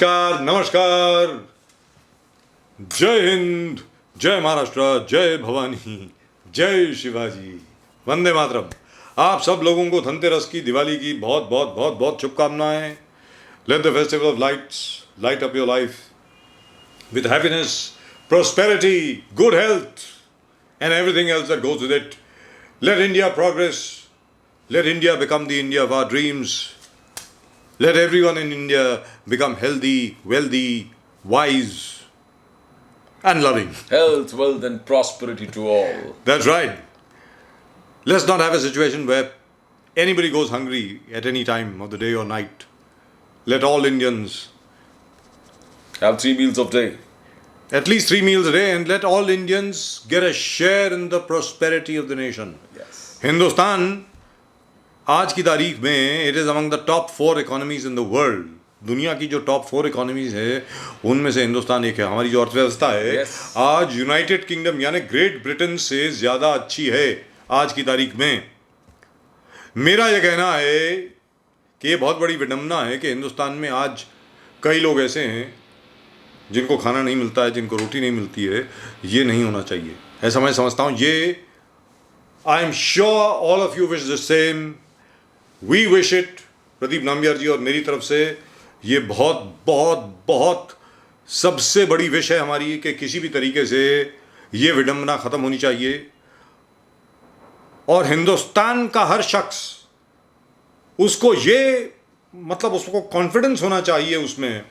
नमस्कार नमस्कार, जय हिंद, जय महाराष्ट्र, जय भवानी, जय शिवाजी, वंदे मातरम। आप सब लोगों को धनतेरस की, दिवाली की बहुत बहुत बहुत बहुत शुभकामनाएं। Let the festival of lights light up your life with happiness, prosperity, good health, and everything else that goes with it. Let India progress. Let India become the India of our dreams. Let everyone in India become healthy, wealthy, wise, and loving. Health, wealth, and prosperity to all. That's right. Let's not have a situation where anybody goes hungry at any time of the day or night. Let all Indians Have 3 meals of day. at least 3 meals a day, and let all Indians get a share in the prosperity of the nation. Yes. Hindustan आज की तारीख में it is among the top 4 economies in the world. दुनिया की जो top 4 economies है उनमें से हिंदुस्तान एक है। हमारी जो अर्थव्यवस्था है Yes. आज यूनाइटेड किंगडम यानी ग्रेट ब्रिटेन से ज़्यादा अच्छी है आज की तारीख में। मेरा यह कहना है कि ये बहुत बड़ी विडंबना है कि हिंदुस्तान में आज कई लोग ऐसे हैं जिनको खाना नहीं मिलता है, जिनको रोटी नहीं मिलती है। ये नहीं होना चाहिए, ऐसा मैं समझता हूँ। ये I am sure all of you wish the same, we wish it. Pradeep Nambiar ji और मेरी तरफ से ये बहुत बहुत बहुत सबसे बड़ी विश है हमारी कि किसी भी तरीके से ये विडंबना ख़त्म होनी चाहिए और हिंदुस्तान का हर शख्स उसको ये मतलब उसको कॉन्फिडेंस होना चाहिए उसमें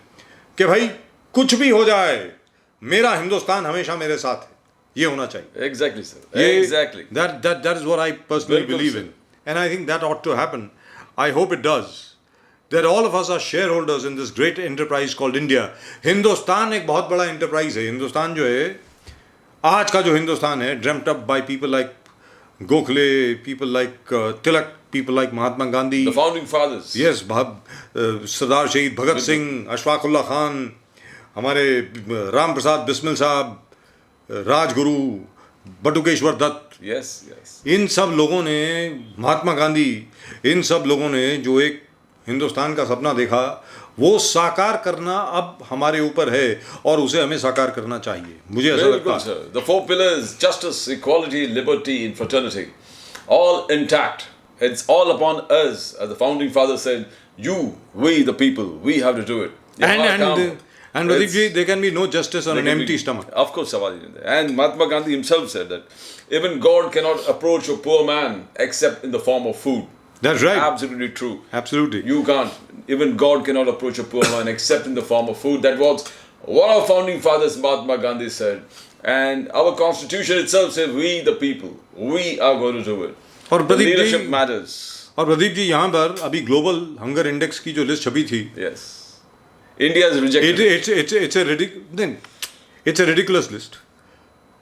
कि भाई कुछ भी हो जाए मेरा हिंदुस्तान हमेशा मेरे साथ है, ये होना चाहिए। Exactly, sir. ये- Exactly. That is what I personally बिल्कुल believe sir. in, and I think that ought to happen. I hope it does. That all of us are shareholders in this great enterprise called India. Hindustan एक बहुत बड़ा enterprise है। हिंदुस्तान जो है आज का जो हिंदुस्तान है dreamt up by people like Gokhale, people like Tilak, people like Mahatma Gandhi, The founding fathers. Yes, Sardar Shaheed Bhagat Singh, Ashfaqulla Khan, हमारे राम प्रसाद बिस्मिल साहब, राजगुरु बटुकेश्वर दत्त, Yes, yes. इन सब लोगों ने, महात्मा गांधी, इन सब लोगों ने जो एक हिंदुस्तान का सपना देखा वो साकार करना अब हमारे ऊपर है और उसे हमें साकार करना चाहिए, मुझे ऐसा Very लगता good, है। sir. The 4 pillars: justice, equality, liberty, and fraternity, all intact. It's all upon us, as the founding father said. You, we, the people, we have to do it. And Pradeep ji, there can be no justice on an empty stomach. Of course, Savali. And Mahatma Gandhi himself said that even God cannot approach a poor man except in the form of food. That's right. Absolutely true. Absolutely. You can't. Even God cannot approach a poor man except in the form of food. That was what our founding fathers, Mahatma Gandhi, said. And our constitution itself says, we the people, we are going to do it. और The Pradeep leadership ji, matters. और प्रदीप जी यहाँ पर अभी global hunger index की जो list छपी थी, Yes. India is rejected. it's a ridiculous list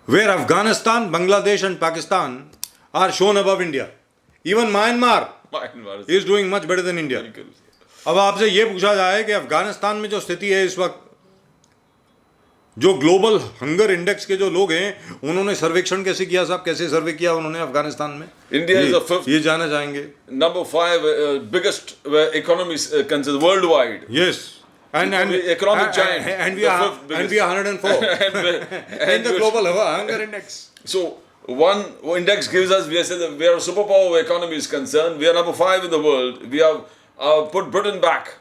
where Afghanistan, Bangladesh and Pakistan are shown above India. Even Myanmar is doing much better than India. अब आपसे ये पूछा जाए कि अफगानिस्तान में जो स्थिति है इस वक्त, जो ग्लोबल हंगर इंडेक्स के जो लोग हैं उन्होंने सर्वेक्षण कैसे किया साहब, कैसे सर्वे किया उन्होंने अफगानिस्तान में? India is the 5th, ये जाना चाहेंगे। number 5 biggest economies considered worldwide. Yes. And economic giant. And we The are 5th biggest. 104 in the global hunger index. So one index gives us, we are saying that we are a superpower where economy is concerned. We are number 5 in the world. We have put Britain back.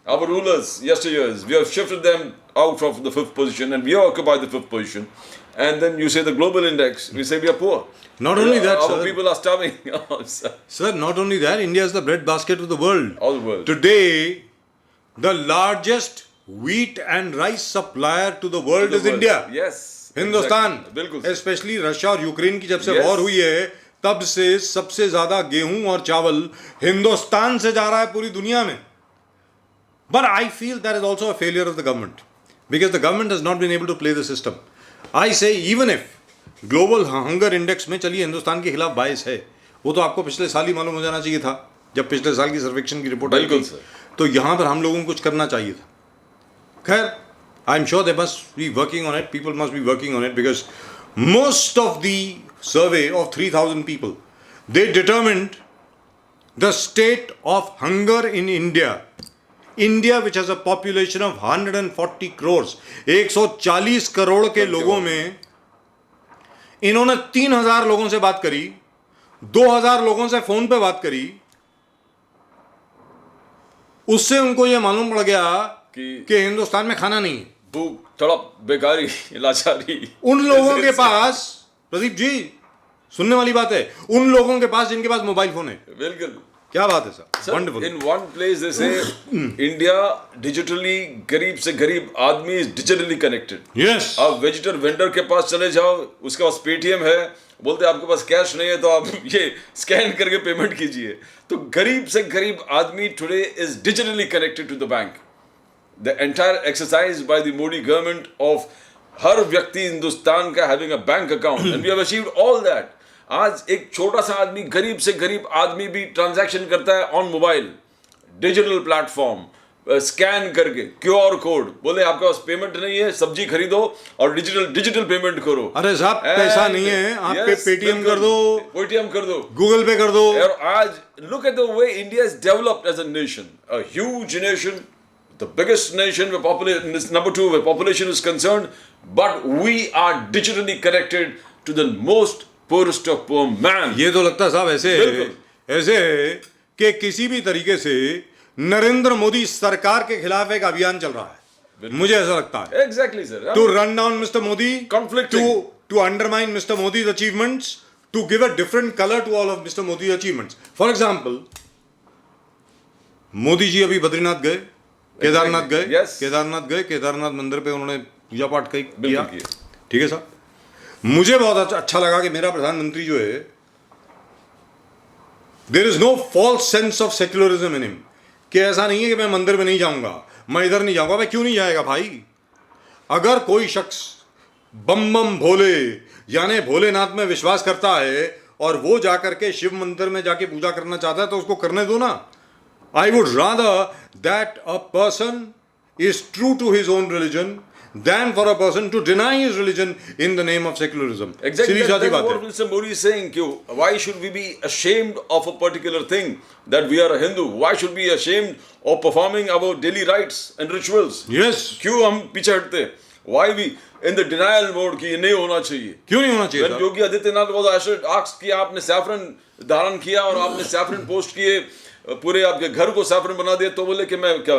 Our rulers, yesteryears, we have shifted them out of the 5th position and we occupy the 5th position. And then you say the global index, we say we are poor. Not only that, our sir. people are starving. Sir, not only that, India is the breadbasket of the world. All the world. Today, the largest wheat and rice supplier to the world is India. Yes. Hindustan, बिल्कुल. Specially Russia और Ukraine की जब से Yes. War हुई है तब से सबसे ज्यादा गेहूं और चावल हिंदुस्तान से जा रहा है पूरी दुनिया में। But I feel that is also a failure of the government because the government has not been able to play the system. I say even if global hunger index में चलिए हिंदुस्तान के खिलाफ बायस है, वो तो आपको पिछले साल ही मालूम हो जाना चाहिए था जब पिछले साल की सर्वेक्षण की रिपोर्ट आई थी, तो यहाँ पर हम लोगों को कुछ करना चाहिए था। खैर, आई am sure they must be working on it, people must be working on it because most of the survey of 3000 people they determined the state of hunger in India India which has a population of 140 crore, 140 crore के लोगों में इन्होंने 3000 लोगों से बात करी, 2000 लोगों से फोन पे बात करी, उससे उनको यह मालूम पड़ गया कि हिंदुस्तान में खाना नहीं है, भूख, तड़प, बेकारी, लाचारी। उन लोगों के पास, प्रदीप जी सुनने वाली बात है, उन लोगों के पास जिनके पास मोबाइल फोन है। बिल्कुल, क्या बात है sir, wonderful. In one place they से इंडिया डिजिटली, गरीब से गरीब आदमी इज डिजिटली कनेक्टेड। यस, आप वेजिटर वेंडर के पास चले जाओ, उसके पास पेटीएम है, बोलते आपके पास कैश नहीं है तो आप ये स्कैन करके पेमेंट कीजिए। तो गरीब से गरीब आदमी today is digitally connected to the bank. The entire exercise by the Modi government of हर व्यक्ति हिंदुस्तान का having a bank account, and we have achieved all that. आज एक छोटा सा आदमी, गरीब से गरीब आदमी भी ट्रांजैक्शन करता है on mobile, digital platform, scan करके क्यूआर कोड, बोले आपके पास पेमेंट नहीं है, सब्जी खरीदो और डिजिटल पेमेंट करो। अरे साहब पैसा नहीं है, आप पे पेटीएम कर दो, गूगल पे कर दो। और आज look at the way India is developed as a nation, a huge nation, the biggest nation where population is number 2 where population is concerned, but we are digitally connected to the most poorest of poor man. ये तो लगता है साहब ऐसे है कि किसी भी तरीके से नरेंद्र मोदी सरकार के खिलाफ एक अभियान चल रहा है, मुझे ऐसा लगता है। Exactly, sir. To run down Mr. Modi, Conflicting. to undermine Mr. Modi's achievements, to give a different color to all of Mr. Modi's achievements. For example, Modi ji अभी बद्रीनाथ गए, केदारनाथ गए, yes. केदारनाथ मंदिर पे उन्होंने पूजा पाठ किया, ठीक है साहब। मुझे बहुत अच्छा लगा कि मेरा प्रधानमंत्री जो है, there is no false sense of secularism in him, कि ऐसा नहीं है कि मैं मंदिर में नहीं जाऊंगा, मैं इधर नहीं जाऊंगा। भाई क्यों नहीं जाएगा भाई? अगर कोई शख्स बम बम भोले यानी भोलेनाथ में विश्वास करता है और वो जाकर के शिव मंदिर में जाके पूजा करना चाहता है तो उसको करने दो ना। I would rather that a person is true to his own religion than for a person to deny his religion in the name of secularism. Exactly. That's what Mr. Modi is saying. Why should we be ashamed of a particular thing that we are a Hindu? Why should we be ashamed of performing our daily rites and rituals? Yes. क्यों हम पीछे हटते? Why we in the denial mode कि ये नहीं होना चाहिए? क्यों नहीं होना चाहिए? When Yogi Adityanath was asked कि आपने सैफरन धारण किया और आपने सैफरन पोस्ट किए, पूरे आपके घर को सैफरन बना दिया, तो बोले कि मैं क्या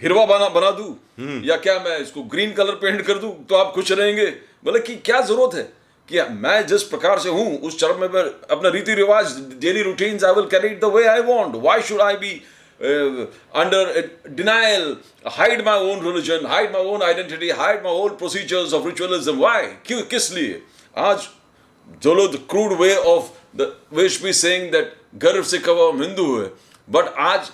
हिरवा बना दूं या क्या मैं इसको ग्रीन कलर पेंट कर दूं तो आप खुश रहेंगे? बोले कि क्या जरूरत है कि मैं जिस प्रकार से हूं उस चरण में अपना रीति रिवाज, daily routines, I will carry it the way I want. Why should I be under denial, hide my own religion, hide my own identity, hide my own procedures of ritualism? Why? क्यों, किस लिए? आज जो लोग crude way of the wish be saying that गर्व से कहो हम हिंदू है, बट आज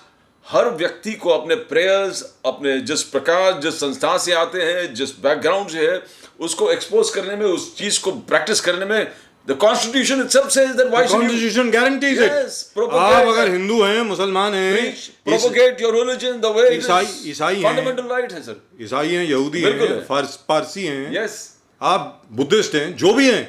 हर व्यक्ति को अपने प्रेयर्स, अपने जिस प्रकार जिस संस्था से आते हैं, जिस बैकग्राउंड से है, उसको एक्सपोज करने में, उस चीज को प्रैक्टिस करने में, the constitution itself says that why should constitution guarantees it. आप अगर हिंदू हैं, मुसलमान हैं, propagate your religion the way ईसाई हैं, फंडामेंटल राइट है सर, ईसाई हैं, यहूदी हैं, पारसी हैं, यस, आप बुद्धिस्ट हैं, जो भी हैं,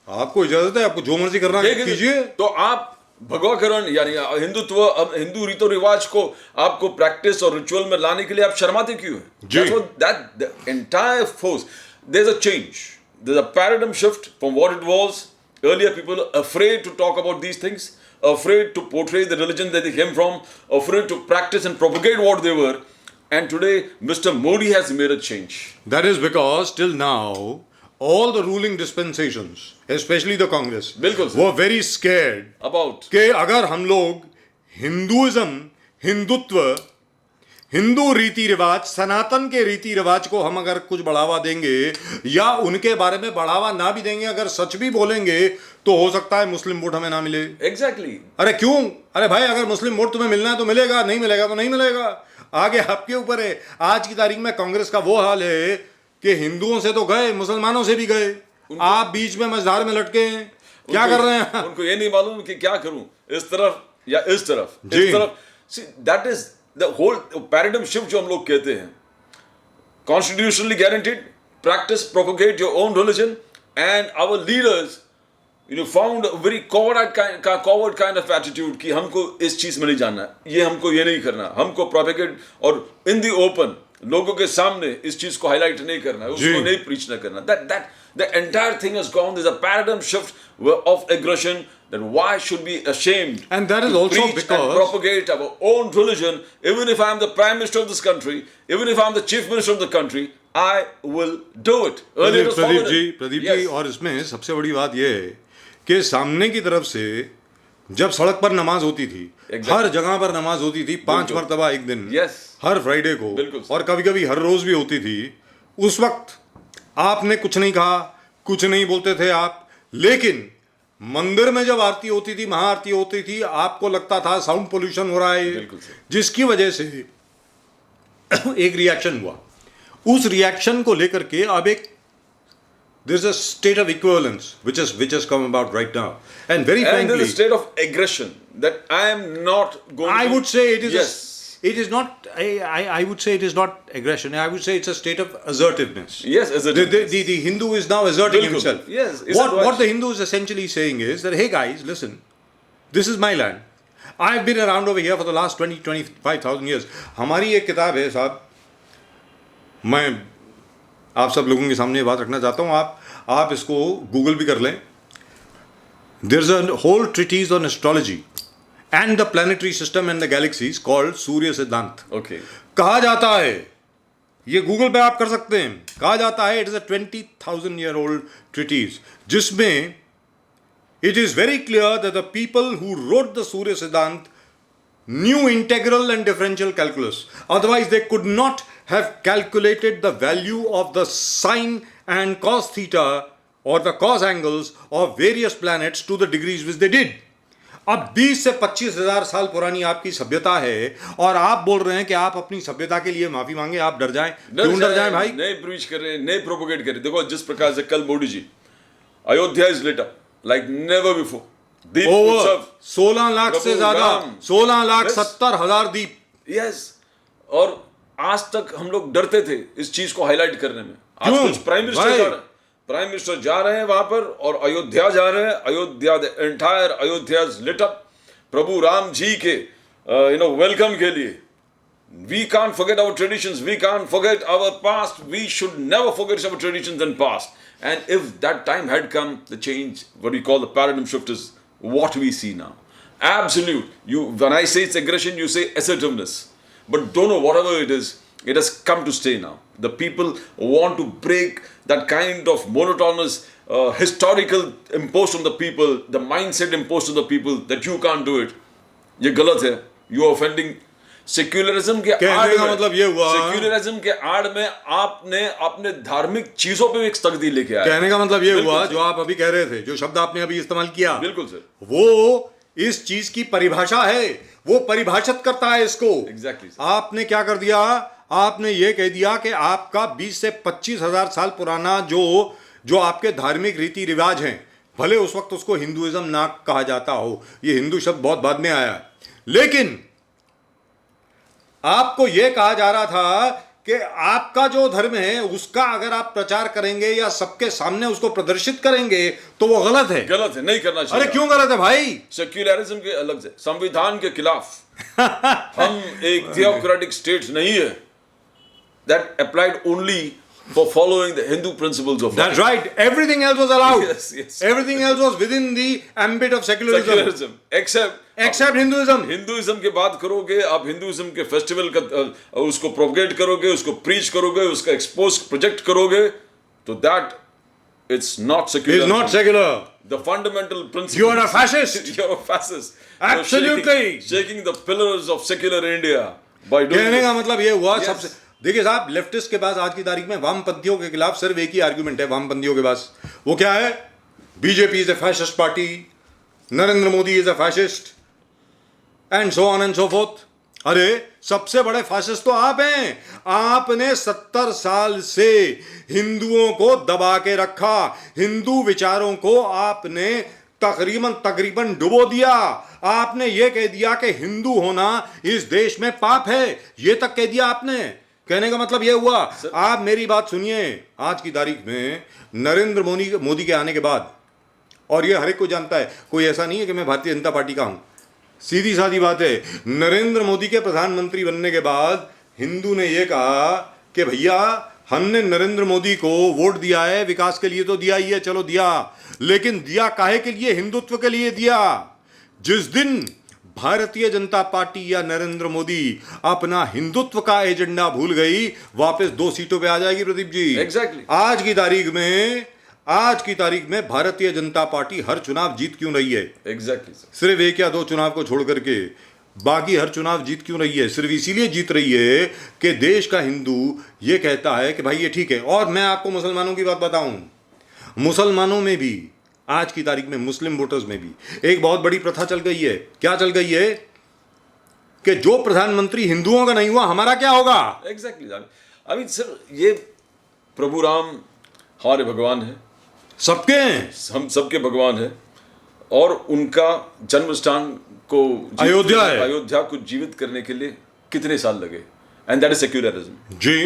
आपको इजाजत है, आपको जो मर्जी करना कीजिए। तो आप भगवाकरण यानी हिंदुत्व, हिंदू रीतो रिवाज को आपको प्रैक्टिस और रिचुअल में लाने के लिए आप शर्माते क्यों हैं? That the entire force, there's a change, there's a paradigm shift from what it was. Earlier people were afraid to talk about these things, afraid to portray the religion that they came from, afraid to practice and propagate what they were, and today Mr. Modi has made a change. That is because till now all the ruling dispensations, especially the Congress, were very scared about कि अगर हम लोग Hinduism, Hindutva, Hindu रीति रिवाज, सनातन के रीति रिवाज को हम अगर कुछ बढ़ावा देंगे या उनके बारे में बढ़ावा ना भी देंगे, अगर सच भी बोलेंगे, तो हो सकता है मुस्लिम वोट हमें ना मिले। एग्जैक्टली। अरे क्यों? अरे भाई अगर मुस्लिम वोट तुम्हें मिलना है तो मिलेगा, नहीं मिलेगा तो नहीं मिलेगा, आगे आपके ऊपर है। आज की तारीख में कांग्रेस का वो हाल है कि हिंदुओं से तो गए, मुसलमानों से भी गए, आप बीच में मझधार में लटके हैं, क्या कर रहे हैं? उनको ये नहीं मालूम कि क्या करूं, इस तरफ या इस तरफ, इस तरफ। See, that is the whole paradigm shift जो हम लोग कहते हैं। Constitutionally guaranteed, practice, propagate your own religion, and our leaders found a very coward kind of attitude कि हमको इस चीज में नहीं जानना, ये हमको ये नहीं करना, हमको propagate और in the open लोगों के सामने इस चीज को highlight नहीं करना, उसको नहीं preach नहीं करना. That the entire thing has gone. There's a paradigm shift of aggression. That why should be ashamed and that is to also preach because and propagate our own religion. Even if I am the Prime Minister of this country, even if I am the Chief Minister of the country, I will do it. Pradeep ji, और इसमें सबसे बड़ी बात यह है कि सामने की तरफ से जब सड़क पर नमाज होती थी, हर जगह पर नमाज होती थी 5 मरतबा एक दिन, हर फ्राइडे को, और कभी कभी हर रोज भी होती थी, उस वक्त आपने कुछ नहीं कहा, कुछ नहीं बोलते थे आप. लेकिन मंदिर में जब आरती होती थी, महाआरती होती थी, आपको लगता था साउंड पोल्यूशन हो रहा है, जिसकी वजह से एक रिएक्शन हुआ. उस रिएक्शन को लेकर के अब एक there is a state of equivalence which has come about right now, and very frankly, there is a state of aggression that I am not going. I would say it is. Yes. It is not. I would say it is not aggression. I would say it's a state of assertiveness. Yes, assertiveness. The Hindu is now asserting himself. Yes. What the Hindu is essentially saying is that, hey guys, listen, this is my land. I've been around over here for the last 25,000 years. हमारी एक किताब है साहब, मैं आप सब लोगों के सामने ये बात रखना चाहता हूँ, आप इसको गूगल भी कर लें. There's a whole treatise on astrology and the planetary system and the galaxies called सूर्य सिद्धांत. Okay. कहा जाता है, ये गूगल पे आप कर सकते हैं, कहा जाता है it is a 20,000-year-old treatise, जिसमें it is very clear that the people who wrote the सूर्य सिद्धांत knew integral and differential calculus. Otherwise, they could not have calculated the value of the sine and cos theta or the cos angles of various planets to the degrees which they did. अब 20 से 25,000 साल पुरानी आपकी सभ्यता है और आप बोल रहे हैं कि आप अपनी सभ्यता के लिए माफी मांगे, आप डर जाएं. क्यों डर जाएं भाई? नहीं प्रीच कर रहे, नहीं प्रोपोगेट कर रहे. देखो जिस प्रकार से कल Modi ji, Ayodhya is lit up like never before. Deep Utsav 16 lakh से ज्यादा, 16,70,000 दीप. यस. और आज तक हम लोग डरते थे इस चीज को हाईलाइट करने में. आज कुछ प्राइम मिनिस्टर जा रहे हैं वहां पर और अयोध्या जा रहे हैं. Ayodhya, the entire Ayodhya is lit up Prabhu Ram ji के वेलकम के लिए. We can't forget our traditions. We can't forget our past. We should never forget our traditions and past. And if that time had come, the change, what we call the paradigm shift, is what we see now. Absolute. When I say it's aggression, you say assertiveness. But don't know, whatever it is, it has come to stay now. The people want to break that kind of monotonous, historical imposed on the people, the mindset imposed on the people that you can't do it. ये गलत है. You are offending. Secularism के आड़ में, मतलब ये हुआ, secularism के आड़ में आपने अपने धार्मिक चीजों पे एक तकदीर लेके आए. कहने का मतलब ये हुआ, जो आप अभी कह रहे थे, जो शब्द आपने अभी इस्तेमाल किया, बिल्कुल सर, वो इस चीज की परिभाषा है, वो परिभाषित करता है इसको. एग्जैक्टली. आपने क्या कर दिया, आपने ये कह दिया कि आपका 20 से 25,000 साल पुराना जो आपके धार्मिक रीति रिवाज हैं, भले उस वक्त उसको हिंदुइज्म ना कहा जाता हो, ये हिंदू शब्द बहुत बाद में आया, लेकिन आपको यह कहा जा रहा था कि आपका जो धर्म है उसका अगर आप प्रचार करेंगे या सबके सामने उसको प्रदर्शित करेंगे तो वो गलत है. गलत है, नहीं करना चाहिए. अरे क्यों गलत है भाई? सेक्युलरिज्म के अलग से, संविधान के खिलाफ. हम एक थियोक्रेटिक स्टेट नहीं है. That applied only for following the Hindu principles of life. That's right. Everything else was allowed. Yes. Everything else was within the ambit of secularism. Except Hinduism. Hinduism की बात करोगे आप, हिंदुइज्म के festival का उसको propagate करोगे, उसको preach करोगे, उसका एक्सपोज प्रोजेक्ट करोगे, तो that it's not secular. It's not secular. The fundamental principle. You are a fascist. You are a fascist. Absolutely. Shaking the pillars of secular India by doing. कहने का मतलब ये हुआ. सबसे देखिए साहब, लेफ्टिस्ट के पास आज की तारीख में वामपंथियों के खिलाफ सिर्फ एक ही आर्गुमेंट है. वामपंथियों के पास वो क्या है? BJP is a fascist party, Narendra Modi is a fascist, and so on and so fourth. अरे सबसे बड़े फैसिस्ट तो आप हैं. आपने 70 साल से हिंदुओं को दबा के रखा. हिंदू विचारों को आपने तकरीबन डुबो दिया. आपने ये कह दिया कि हिंदू होना इस देश में पाप है, ये तक कह दिया आपने. कहने का मतलब यह हुआ, आप मेरी बात सुनिए, आज की तारीख में नरेंद्र मोदी के आने के बाद और ये हर एक को जानता है, कोई ऐसा नहीं है कि मैं भारतीय जनता पार्टी का हूं। सीधी सादी बात है, नरेंद्र मोदी के प्रधानमंत्री बनने के बाद हिंदू ने यह कहा कि भैया हमने नरेंद्र मोदी को वोट दिया है, विकास के लिए तो दिया ही है, चलो दिया, लेकिन दिया काहे के लिए? हिंदुत्व के लिए दिया। जिस दिन भारतीय जनता पार्टी या नरेंद्र मोदी अपना हिंदुत्व का एजेंडा भूल गई, वापस 2 सीटों पे आ जाएगी प्रदीप जी। Exactly. आज की तारीख में भारतीय जनता पार्टी हर चुनाव जीत क्यों रही है? Exactly, sir. सिर्फ 1 या 2 चुनाव को छोड़ करके बाकी हर चुनाव जीत क्यों रही है? सिर्फ इसीलिए जीत रही है कि देश का हिंदू ये कहता है कि भाई ये ठीक है। और मैं आपको मुसलमानों की बात बताऊं, मुसलमानों में भी आज की तारीख में, मुस्लिम वोटर्स में भी एक बहुत बड़ी प्रथा चल गई है। क्या चल गई है? कि जो प्रधानमंत्री हिंदुओं का नहीं हुआ, हमारा क्या होगा? Exactly. I mean, sir, ये प्रभु राम हमारे भगवान है, सबके हैं, हम सबके भगवान है, और उनका जन्म स्थान को अयोध्या को जीवित करने के लिए कितने साल लगे? एंड दैट इज सेक्युलरिज्म जी।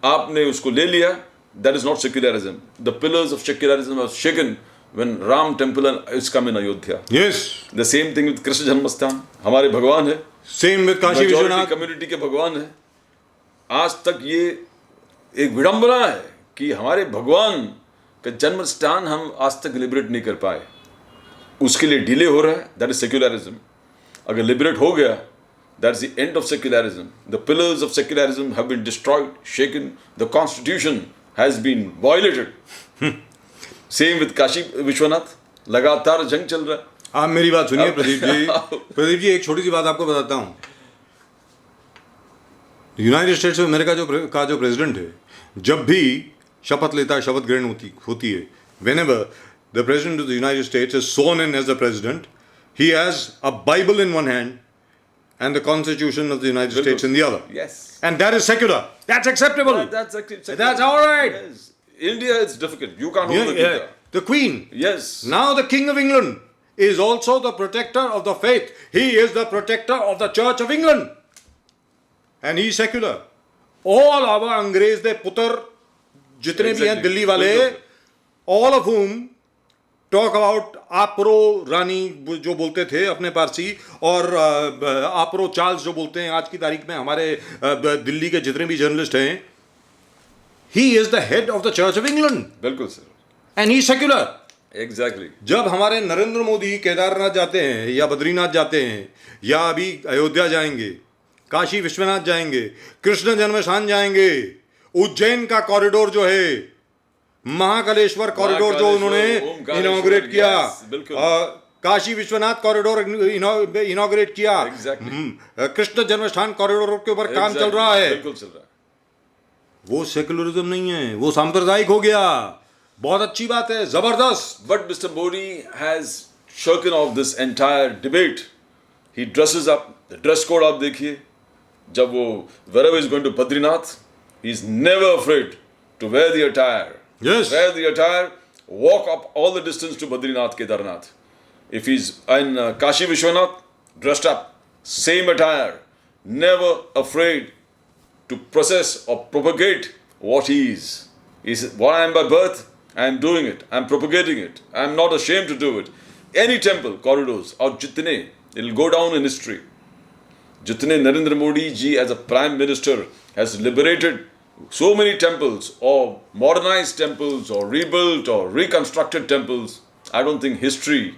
आपने उसको ले लिया, that is not secularism. The pillars of secularism are shaken when Ram temple is come in Ayodhya. Yes, the same thing with Krishna Janmasthan, हमारे भगवान है, same with Kashi Vishwanath, community के भगवान है। आज तक ये एक विडंबना है कि हमारे भगवान का जन्म स्थान हम आज तक लिबरेट नहीं कर पाए, उसके लिए डिले हो रहा है। That is secularism. अगर लिबरेट हो गया, that is the end of secularism. The pillars of secularism have been destroyed, shaken, the constitution has been violated. Same with Kashi Vishwanath, लगातार जंग चल रहा है। आप मेरी बात सुनिए प्रदीप जी। प्रदीप जी, एक छोटी सी बात आपको बताता हूं। यूनाइटेड स्टेट्स ऑफ अमेरिका का जो प्रेसिडेंट है, जब भी शपथ लेता है, शपथ ग्रहण होती है, whenever the president of the United States is sworn in as the president, he has a Bible in one hand and the Constitution of the United States in the other. Yes. And that is secular. That's acceptable. That's acceptable. That's all right. Yes. India is difficult. You can't hold the Gita. The Queen. Yes. Now the King of England is also the protector of the faith. He is the protector of the Church of England. And he is secular. All our अंग्रेज दे पुत्र जितने भी हैं दिल्ली वाले, all of whom talk about आपरो रानी जो बोलते थे अपने पारसी, और आपरो चार्ल्स जो बोलते हैं आज की तारीख में हमारे दिल्ली के जितने भी जर्नलिस्ट हैं, he is the head of the Church of England. बिल्कुल sir. And he is secular. Exactly. जब हमारे नरेंद्र मोदी केदारनाथ जाते हैं या बद्रीनाथ जाते हैं या अभी अयोध्या जाएंगे, काशी विश्वनाथ जाएंगे, कृष्ण जन्मस्थान जाएंगे, उज्जैन का कॉरिडोर जो है, महाकालेश्वर कॉरिडोर जो उन्होंने इनॉग्रेट किया, काशी विश्वनाथ कॉरिडोर इनॉग्रेट किया, कृष्ण जन्मस्थान कॉरिडोर के ऊपर काम चल रहा है। बिल्कुल चल रहा है। वो सेकुलरिज्म नहीं है, वो सांप्रदायिक हो गया। बहुत अच्छी बात है, जबरदस्त। But Mr. Modi has shirken off this entire debate. He dresses up. The dress code आप देखिए, जब वो wherever is going to Badrinath, he is never afraid to wear the attire. Yes. Wear the attire, walk up all the distance to Badrinath, Kedarnath. If he's in Kashi Vishwanath, dressed up, same attire, never afraid to process or propagate what he is. He says, what I am by birth, I am doing it. I am propagating it. I am not ashamed to do it. Any temple corridors, or jitne, it will go down in history. Jitne Narendra Modi ji as a prime minister has liberated so many temples, or modernized temples, or rebuilt or reconstructed temples, I don't think history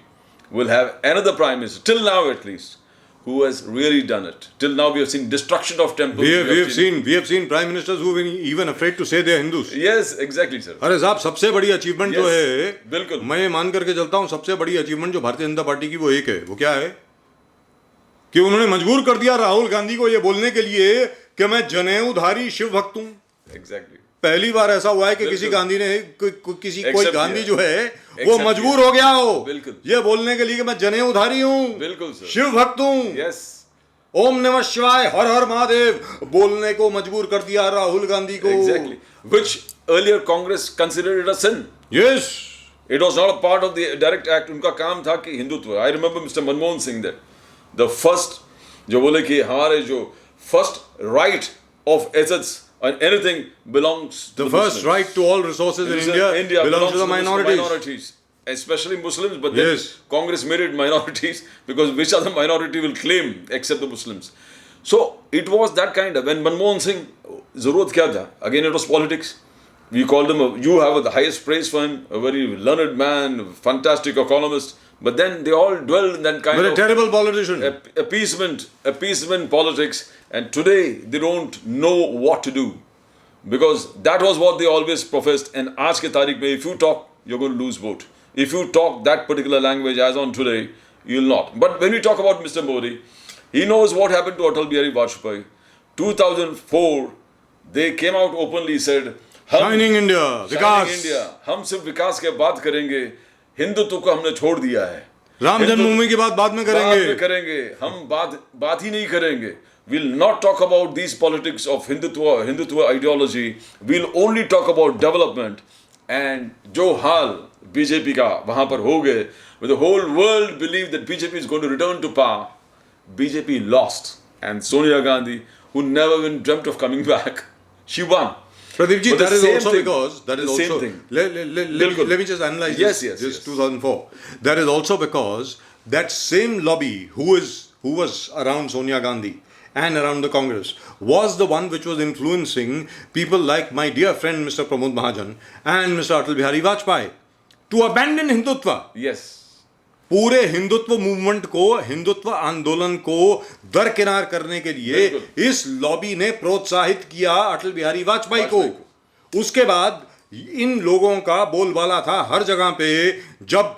will have another prime minister, till now at least, who has really done it. Till now we have seen destruction of temples. We have seen prime ministers who are even afraid to say they are Hindus. Yes, exactly, sir. अरे साहब, सबसे बड़ी achievement जो है, बिल्कुल, मैं ये मान करके चलता हूँ, सबसे बड़ी अचीवमेंट जो भारतीय जनता पार्टी की वो एक है। वो क्या है? कि उन्होंने मजबूर कर दिया राहुल गांधी को ये बोलने के लिए कि मैं जनेऊधारी शिव भक्त हूँ। Exactly. पहली बार ऐसा हुआ है कि किसी गांधी ने कोई गांधी जो है वो मजबूर हो गया हो ये बोलने के लिए कि मैं जनेऊधारी हूँ, बिल्कुल शिव भक्त हूँ। Yes. ओम नमः शिवाय, हर हर महादेव बोलने को मजबूर कर दिया राहुल गांधी को। Exactly. Which earlier Congress considered it a sin. Yes. It was not a part of the direct act. उनका काम था कि Hindutva. I remember Mr. Manmohan Singh that the first जो बोले कि हमारे जो first right of assets and anything belongs the first Muslims. right to all resources in India belongs to the minorities. especially Muslims, but then Yes. Congress made it minorities because which other minority will claim except the Muslims? So it was that kind of, when Manmohan Singh, zarurat kya tha? Again it was politics. We called him, you have the highest praise for him, a very learned man, fantastic economist, but then they all dwelled in that kind But a of terrible politician. appeasement politics, and today they don't know what to do. Because that was what they always professed, and aaj ke tarikh mein, if you talk, you're going to lose vote. If you talk that particular language as on today, you'll not. But when we talk about Mr. Modi, he knows what happened to Atal Bihari Vajpayee. 2004, they came out openly, said, Shining India, Shining Vikas. India, हम सिर्फ विकास के बात करेंगे, हिंदुत्व को हमने छोड़ दिया है, राम जन्मभूमि की बात बाद में करेंगे, हम बात ही नहीं करेंगे. We'll not talk about these politics of Hindutva ideology. We'll only talk about development. And जो हाल बीजेपी का वहां पर हो गए, where the whole world believed that BJP is going to return to power, BJP lost, and Sonia Gandhi, who never even dreamt of coming back, she won. Pradeep ji, But the that is same also thing- because that is the same also thing. let me just analyze Yes, this, yes, this yes. 2004. That is also because that same lobby who was around Sonia Gandhi and around the Congress was the one which was influencing people like my dear friend Mr. Pramod Mahajan and Mr. Atal Bihari Vajpayee to abandon Hindutva. Yes. पूरे Hindutva movement को, हिंदुत्व आंदोलन को दरकिनार करने के लिए इस lobby ने प्रोत्साहित किया अटल बिहारी वाजपेयी को. उसके बाद इन लोगों का बोलबाला था हर जगह पे. जब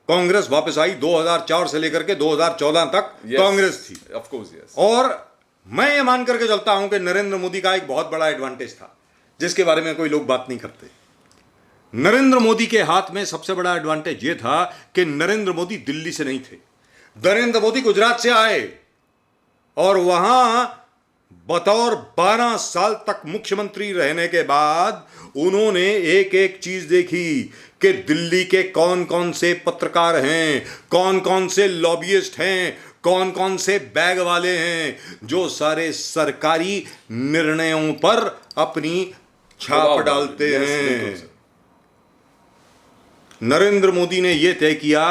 कांग्रेस वापस आई 2004 से लेकर के 2014 तक कांग्रेस थी. Of course, yes. और मैं ये मान करके चलता हूं कि नरेंद्र मोदी का एक बहुत बड़ा एडवांटेज था जिसके बारे में कोई लोग बात नहीं करते. नरेंद्र मोदी के हाथ में सबसे बड़ा एडवांटेज यह था कि नरेंद्र मोदी दिल्ली से नहीं थे. नरेंद्र मोदी गुजरात से आए और वहां बतौर 12 साल तक मुख्यमंत्री रहने के बाद उन्होंने एक एक चीज देखी कि दिल्ली के कौन कौन से पत्रकार हैं, कौन कौन से लॉबियिस्ट हैं, कौन कौन से बैग वाले हैं जो सारे सरकारी निर्णयों पर अपनी छाप डालते हैं. नरेंद्र मोदी ने यह तय किया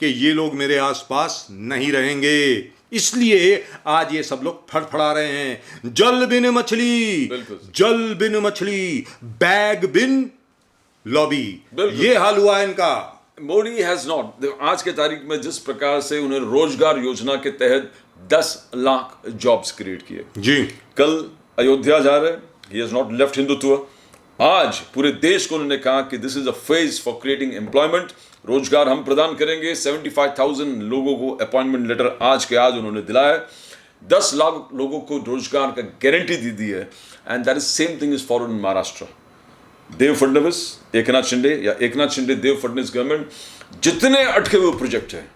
कि ये लोग मेरे आसपास नहीं रहेंगे, इसलिए आज ये सब लोग फड़फड़ा रहे हैं. जल बिन मछली, जल बिन मछली, बैग बिन लॉबी, ये हाल हुआ है इनका. मोदी हैज नॉट, आज के तारीख में जिस प्रकार से उन्होंने रोजगार योजना के तहत 10 लाख जॉब्स क्रिएट किए जी. कल अयोध्या जा रहे हैं, he has not left Hindutva. आज पूरे देश को उन्होंने कहा कि this is a phase for creating employment. रोजगार हम प्रदान करेंगे. 75,000 लोगों को अपॉइंटमेंट लेटर आज के आज उन्होंने दिलाया. 10 लाख लोगों को रोजगार का गारंटी दी है. And that is same thing is followed in Maharashtra. Dev Fadnavis, Eknath Shinde या एकनाथ शिंदे देव फडणवीस गवर्नमेंट जितने अटके हुए प्रोजेक्ट हैं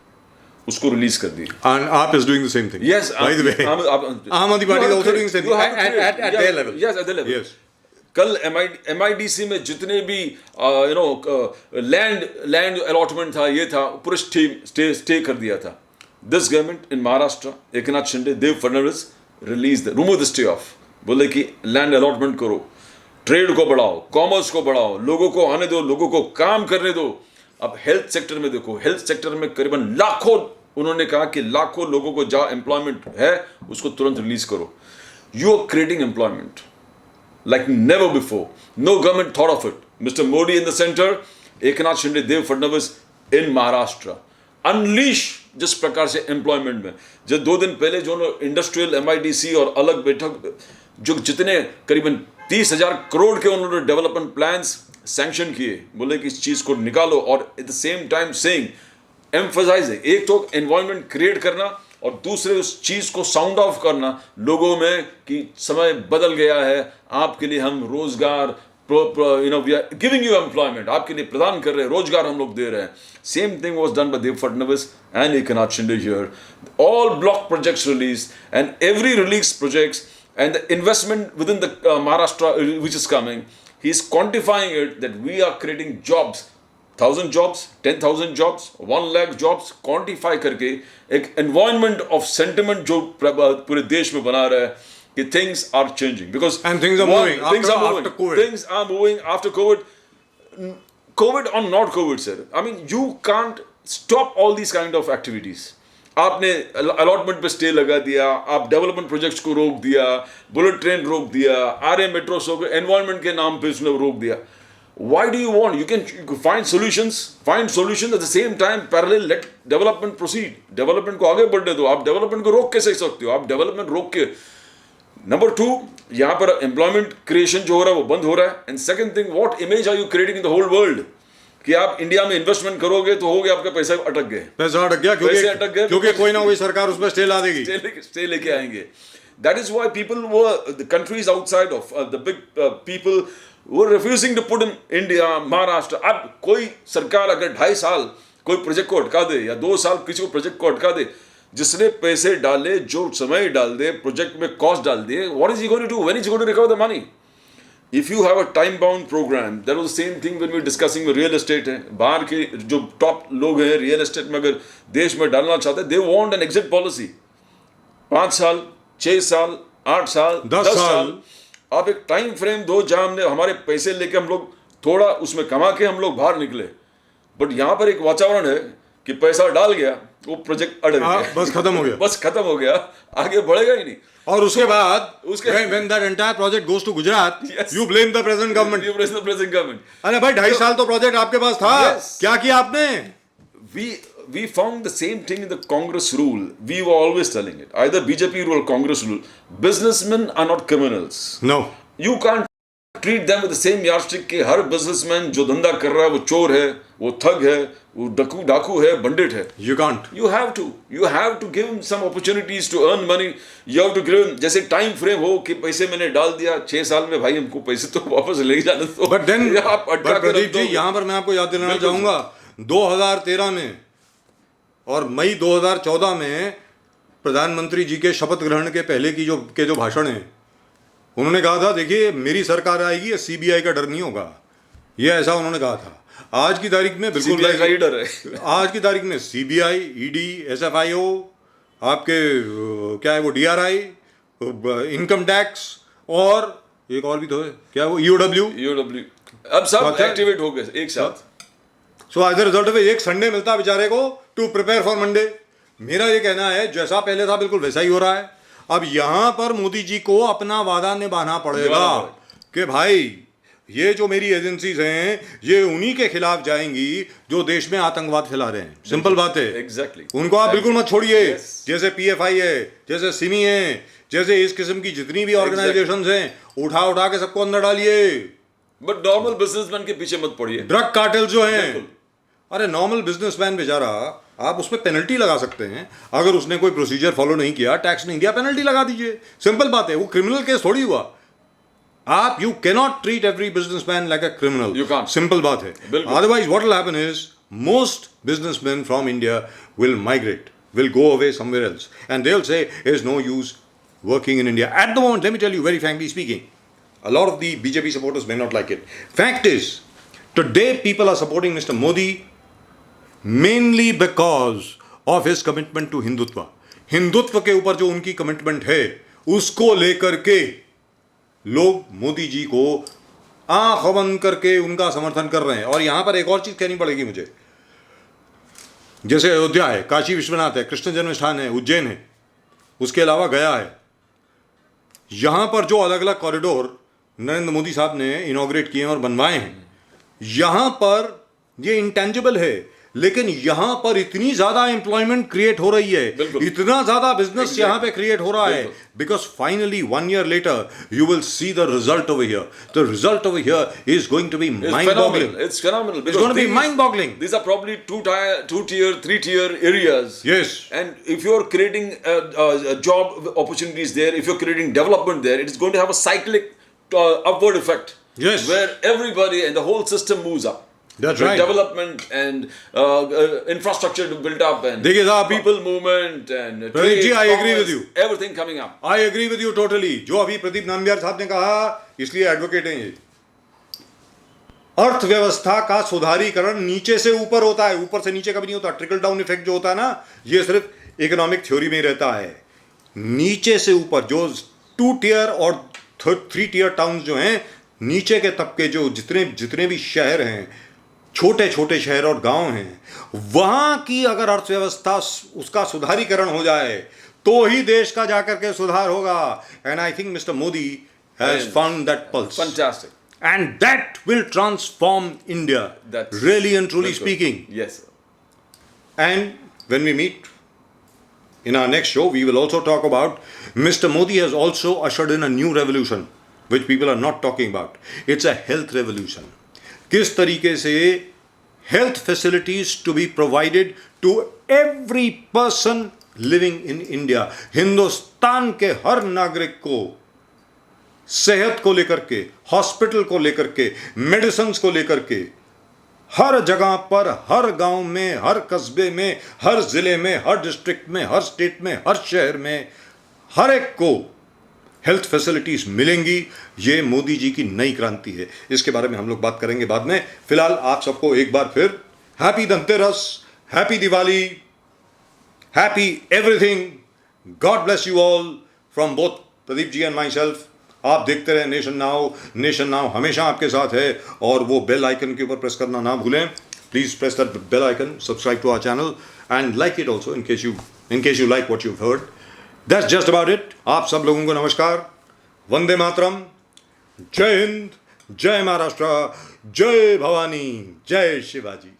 उसको रिलीज कर दिए. And AAP is doing the same thing. Yes, by the way. Aam Aadmi Party is also doing the same thing at their level. Yes, at their level. Yes. कल MIDC में जितने भी land allotment था, ये था, पूरे stay कर दिया था. This government in Maharashtra, Eknath Shinde, Dev Fadnavis release the remove the stay off. बोले कि लैंड अलॉटमेंट करो, ट्रेड को बढ़ाओ, कॉमर्स को बढ़ाओ, लोगों को आने दो, लोगों को काम करने दो. अब हेल्थ सेक्टर में देखो, हेल्थ सेक्टर में करीबन लाखों, उन्होंने कहा कि लाखों लोगों को जहाँ एम्प्लॉयमेंट है उसको तुरंत रिलीज करो. You are creating employment like never before. No government thought of it. Mr. Modi in the center, Eknath Shinde, Dev Fadnavis in Maharashtra. Unleash जिस प्रकार से एम्प्लॉयमेंट में, जब 2 दिन पहले जो इंडस्ट्रियल MIDC और अलग बैठक, जो जितने करीबन 30,000 करोड़ के उन्होंने डेवलपमेंट प्लान्स सैंक्शन किए, बोले कि इस चीज को निकालो. और at the same time saying, emphasise है, एक तो एनवायरनमेंट क्रिएट करना और दूसरे उस चीज को साउंड ऑफ करना लोगों में कि समय बदल गया है, आपके लिए हम रोजगार, we are giving you employment, आपके लिए प्रदान कर रहे हैं, रोजगार हम लोग दे रहे हैं. Same thing was done by Dev Fadnavis and Eknath Shinde here. All block projects release and every release projects and the investment with in the Maharashtra which is coming, he is quantifying it that we are creating jobs, 1,000 jobs, 10,000 jobs, 1 lakh jobs, quantify करके एक environment of sentiment जो पूरे देश में बना रहा है कि things are changing because and things are moving after COVID. Things are moving after COVID. COVID or not COVID, sir, I mean, you can't stop all these kind of activities. आपने allotment पे stay लगा दिया, आप development projects को रोक दिया, bullet train रोक दिया, आरए मेट्रो को एनवायरनमेंट के नाम पे उसने रोक दिया. Why do you want? You can find solutions at the same time, parallel, let development proceed. Development को आगे बढ़ने दो. आप development को रोक कैसे सकते हो? आप development रोक के. Number 2, यहाँ पर employment creation जो हो रहा है वो बंद हो रहा है. And second thing, what image are you creating in the whole world? कि आप इंडिया में इन्वेस्टमेंट करोगे तो हो गया आपका पैसा अटक गए. पैसा अटक गया क्योंकि कोई ना कोई सरकार उसमें स्टे ला देगी. स्टे लेके आएंगे. That is why people were, the countries outside of the big people were refusing to put in India, Maharashtra. अब कोई सरकार अगर 2.5 साल कोई प्रोजेक्ट को अटका दे या 2 साल किसी को प्रोजेक्ट को अटका दे, जिसने पैसे डाले, जो समय डाल दे, प्रोजेक्ट में कॉस्ट डाल दिए, what is he going to do? When is he going to recover the money? If you have a time-bound program, that was the same thing when we were discussing with real estate है. बाहर के जो top लोग हैं real estate में अगर देश में डालना चाहते हैं, they want an exit policy. 5 साल, 6 साल, 8 साल, 10 साल. आप एक टाइम फ्रेम दो जहां हमने हमारे पैसे लेके हम लोग थोड़ा उसमें कमा के हम लोग बाहर निकले. बट यहाँ पर एक वातावरण है कि पैसा डाल गया, वो प्रोजेक्ट अड़ गया, बस खत्म हो गया, आगे बढ़ेगा ही नहीं. और उसके बाद when that entire project goes to Gujarat, yes, you blame the present government. अरे भाई 2.5 साल तो प्रोजेक्ट आपके पास था, yes, क्या किया आपने? We found the same thing in the Congress rule. We were always telling it. Either BJP rule or Congress rule. Businessmen are not criminals. No. You can't treat them with the same yardstick कि हर businessman जो धंधा कर रहा है वो चोर है, वो ठग है, वो डाकू है, बंडित है. You can't. You have to give him some opportunities to earn money. You have to give him जैसे टाइम फ्रेम हो कि पैसे मैंने डाल दिया 6 साल में, भाई हमको पैसे तो वापस ले जाने दो. But then, प्रदीप जी, यहाँ पर मैं आपको याद दिलाना चाहूंगा 2013 में और मई 2014 में प्रधानमंत्री जी के शपथ ग्रहण के पहले की जो भाषण है, उन्होंने कहा था देखिए मेरी सरकार आएगी, सीबीआई का डर नहीं होगा, ये ऐसा उन्होंने कहा था. आज की तारीख में बिल्कुल का ही डर है. आज की तारीख में सीबीआई, ईडी, एसएफआईओ, आपके क्या है वो डीआरआई, इनकम टैक्स और एक और भी तो है, क्या है वो ईओडब्ल्यू, अब सब एक्टिवेट हो गए एक साथ. So as a result of एक संडे मिलता है बेचारे को टू प्रिपेयर फॉर मंडे. मेरा ये कहना है जैसा पहले था बिल्कुल वैसा ही हो रहा है. अब यहां पर मोदी जी को अपना वादा निभाना पड़ेगा कि भाई ये जो मेरी एजेंसीज हैं ये उन्हीं के खिलाफ जाएंगी जो देश में आतंकवाद फैला रहे हैं. सिंपल बात है. एग्जैक्टली. उनको आप बिल्कुल मत छोड़िए. जैसे पीएफआई है, जैसे सिमी है, जैसे इस किस्म की जितनी भी ऑर्गेनाइजेशंस हैं, उठा के सबको अंदर डालिए. बट नॉर्मल बिजनेसमैन के पीछे मत पड़िए. ड्रग कार्टेल जो हैं, अरे नॉर्मल बिजनेसमैन बेचारा, आप उस पर पेनल्टी लगा सकते हैं. अगर उसने कोई प्रोसीजर फॉलो नहीं किया, टैक्स नहीं दिया, पेनल्टी लगा दीजिए. सिंपल बात है. वो क्रिमिनल केस थोड़ी हुआ. आप you can not treat every businessman like a criminal. You can't. Simple बात है. Otherwise what will happen is most businessman from India will migrate, will go away somewhere else, and they'll say there's no use working in India at the moment. Let me tell you very frankly speaking, a lot of the BJP supporters may not like it. Fact is, today people are supporting Mr. Modi mainly because of his commitment to Hindutva. Hindutva के ऊपर जो उनकी commitment है उसको लेकर के लोग मोदी जी को आंख बंद करके उनका समर्थन कर रहे हैं. और यहां पर एक और चीज कहनी पड़ेगी मुझे. जैसे अयोध्या है, काशी विश्वनाथ है, कृष्ण जन्म स्थान है, उज्जैन है, उसके अलावा गया है. यहां पर जो अलग अलग कॉरिडोर नरेंद्र मोदी साहब ने इनॉग्रेट किए हैं और बनवाए हैं, यहां पर ये इंटेंजिबल है, लेकिन यहां पर इतनी ज्यादा एम्प्लॉयमेंट क्रिएट हो रही है, इतना ज्यादा बिजनेस यहां पे क्रिएट हो रहा है, because finally 1 year later you will see the result over here. The result over here is going to be mind-boggling. It's phenomenal. It's going to be mind-boggling. These are probably 2-tier, 3-tier areas. Yes. And if you're creating job opportunities there, if you're creating development there, it's going to have a cyclic upward effect. Yes. Where everybody and the whole system moves up. That's right. Development and infrastructure built up and people movement and Pradeep ji, I agree with you. Everything coming up. I agree with you totally. जो अभी प्रदीप नाम्बियार साहब ने कहा, इसलिए advocate हैं ये. अर्थव्यवस्था का सुधारीकरण नीचे से ऊपर होता है, ऊपर से नीचे कभी नहीं होता. ट्रिकल डाउन इफेक्ट जो होता है ना, ये सिर्फ इकोनॉमिक थ्योरी में रहता है. नीचे से ऊपर जो 2-tier और 3-tier टाउन्स जो हैं, नीचे के तबके जो जितने भी शहर हैं, छोटे छोटे शहर और गांव हैं, वहां की अगर अर्थव्यवस्था उसका सुधारीकरण हो जाए तो ही देश का जाकर के सुधार होगा. And I think mister Modi has found that pulse. Fantastic. And that will transform India, really and truly speaking. Yes, sir. And when we meet in our next show, we will also talk about Mr. Modi has also ushered in a new revolution, which people are not talking about. It's a health revolution. किस तरीके से health facilities to be provided to every person living in India. Hindustan के हर नागरिक को सेहत को लेकर के, हॉस्पिटल को लेकर के, मेडिसिन को लेकर के, हर जगह पर, हर गांव में, हर कस्बे में, हर जिले में, हर डिस्ट्रिक्ट में, हर स्टेट में, हर शहर में, हर एक को हेल्थ फैसिलिटीज मिलेंगी. ये मोदी जी की नई क्रांति है. इसके बारे में हम लोग बात करेंगे बाद में. फिलहाल आप सबको एक बार फिर happy Dhanteras, happy Diwali, happy everything. God bless you all from both Pradeep ji and myself. आप देखते रहे नेशन नाउ. नेशन नाउ हमेशा आपके साथ है. और वो बेल आइकन के ऊपर प्रेस करना ना भूलें. Please press that bell icon, subscribe to our channel and like it also in case you like what you heard. That's just about it. आप सब लोगों को नमस्कार. वंदे मातरम. जय हिंद, जय महाराष्ट्र, जय भवानी, जय शिवाजी.